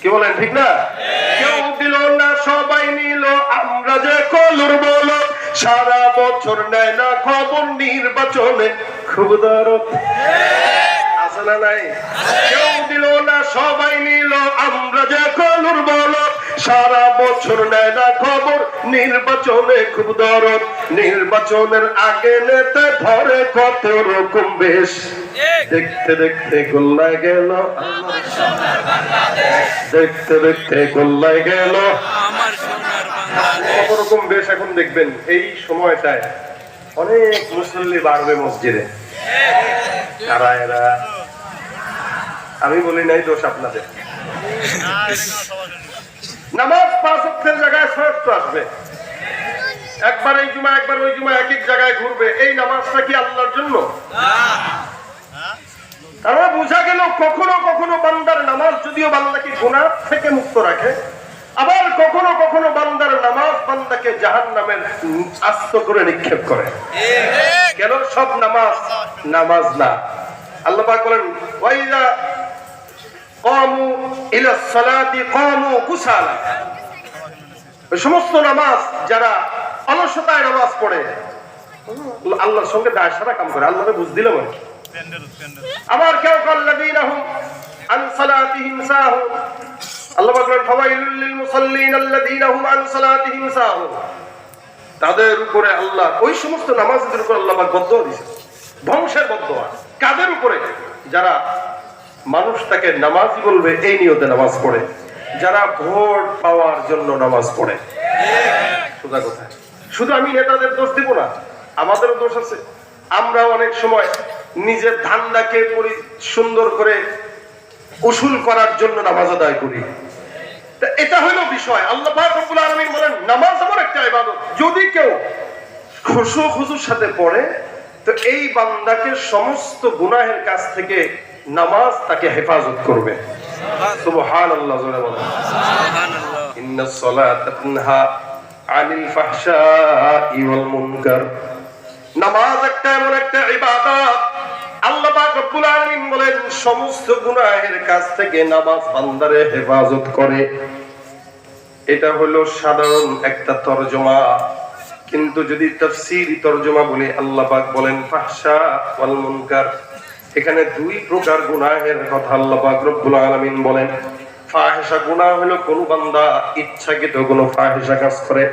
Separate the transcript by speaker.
Speaker 1: কি বলেন ঠিক না? কেউ দিল না সবাই নিল, আমরা যে কলুর বলো, সারা বছর নেয় না খবর, নির্বাচনে খুব দরদ আছে না নাই? কেউ দিল না সবাই নিল, আমরা যে কলুর বলো, সারা বছর নেয় না খবর, নির্বাচনে খুব দরদ। নির্বাচনের আগে নেতে ধরে কত রকম বেশ, দেখতে দেখতে গোল্লায় গেল আমার সোনার বাংলাদেশ, দেখতে দেখতে গোল্লায় গেল আমার সোনার বাংলাদেশ। কত রকম বেশ এখন দেখবেন এই সময়টায় অনেক মুসল্লি বাড়বে মসজিদে। কারা এরা? আমি বলি নাই, দোষ আপনাদের। নামাজ 5 ওয়াক্তের জায়গায় 6 ওয়াক্ত আসবে, একবার এই জুমা একবার ওই জুমা, এক এক জায়গায় ঘুরবে। এই নামাজটা কি আল্লাহর জন্য? তারা বোঝা গেল কখনো কখনো বান্দার নামাজ যদিও বান্দাকে গুনাহ থেকে মুক্ত রাখে, আবার কখনো কখনো বান্দার নামাজ বান্দাকে জাহান্নামের আস্ত করে নিক্ষেপ করে। কেন? সব নামাজ নামাজ না। আল্লাহ পাক বলেন, ওয়াইদা কামু ইলাস সালাতি কামু কুসালা। সমস্ত নামাজ যারা অলসতায় নামাজ পড়ে আল্লাহর সঙ্গে দায় সারা কাম করে, আল্লাহরে বুঝ দিল মানে। আবার কেউ কাল্লাযীনাহুম আন সালাতিহিম সাহুন, আল্লাহ বলেন ফাওয়াইলুল লিল মুসাল্লিন আল্লাযীনা হুম আন সালাতিহিম সাহুন। তাদের উপরে আল্লাহ, ওই সমস্ত নামাজীদের উপর আল্লাহ পাক বদদোয়া দিয়েছে, ধ্বংসের বদদোয়া। কাদের উপরে? যারা মানুষ তাকে নামাজি বলবে এই নিয়তে নামাজ পড়ে, যারা ভোট পাওয়ার জন্য নামাজ পড়ে। সোজা কথা। শুধু আমি নেতাদের দোষ দিব না, আমাদেরও দোষ আছে। আমরা অনেক সময় নিজের ধান্দাকে সুন্দর করে উসুল করার জন্য নামাজ আদায় করি। এটা হলো বিষয়। আল্লাহ পাক রব্বুল আলামিন বলেন নামাজ আমার একটা ইবাদত, যদি কেউ খুশু খুজুর সাথে পড়ে তো এই বান্দাকে সমস্ত গুনাহের কাছ থেকে নামাজ তাকে হেফাজত করবে। সুবহানাল্লাহ, জোরে বলেন সুবহানাল্লাহ। ইন্নাস সালাতা তানহা আনিল ফাহশাই ওয়াল মুনকার। নামাজ একটা এমন একটা ইবাদত, আল্লাহ পাক রব্বুল আলামিন বলেন সমস্ত গুনাহের কাছ থেকে নামাজ বান্দারে হেফাজত করে। এটা হলো সাধারণ একটা তরজমা, কিন্তু যদি তাফসীরি তরজমা বলি আল্লাহ পাক বলেন ফাহশা ওয়াল মুনকার। এখানে 2 প্রকার গুনাহের কথা আল্লাহ পাক রব্বুল আলামিন বলেন। ফাহিশা গুনাহ হলো কোন বান্দা ইচ্ছাকৃত কোনো ফাহিশা কাজ করে।